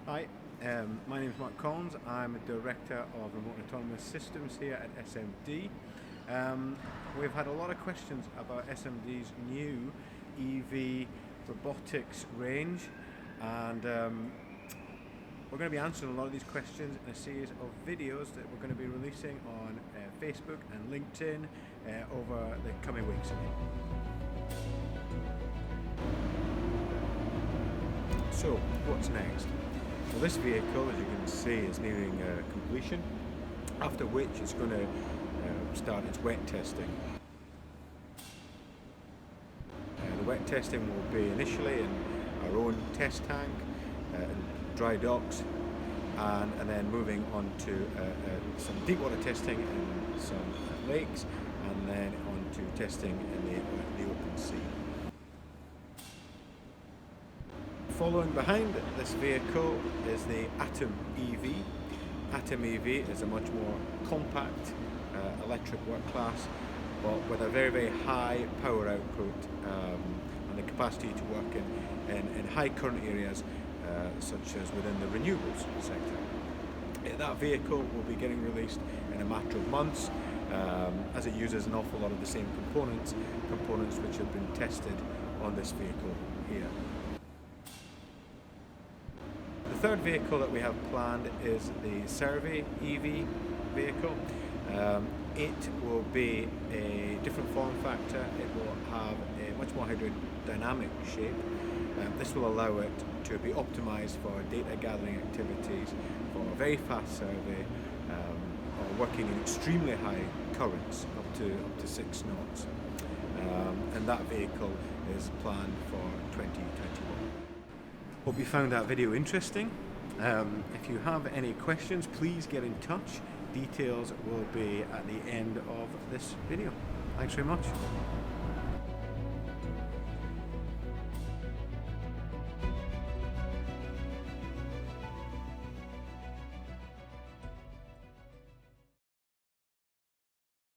Hi, my name is Mark Collins. I'm a Director of Remote and Autonomous Systems here at SMD. We've had a lot of questions about SMD's new EV robotics range, and we're going to be answering a lot of these questions in a series of videos that we're going to be releasing on Facebook and LinkedIn over the coming weeks. So, what's next? Well, this vehicle, as you can see, is nearing completion, after which it's going to start its wet testing. The wet testing will be initially in our own test tank, dry docks, and then moving on to some deep water testing in some lakes, and then on to testing in the open sea. Following behind this vehicle is the Atom EV. Atom EV is a much more compact electric work class, but with a very high power output and the capacity to work in high current areas such as within the renewables sector. That vehicle will be getting released in a matter of months, as it uses an awful lot of the same components which have been tested on this vehicle here. The third vehicle that we have planned is the Subsea EV vehicle. It will be a different form factor. It will have a much more hydrodynamic shape. This will allow it to be optimized for data gathering activities, for a very fast survey, or working in extremely high currents up to 6 knots. And that vehicle is planned for 2021. Hope you found that video interesting. If you have any questions, please get in touch. Details will be at the end of this video. Thanks very much.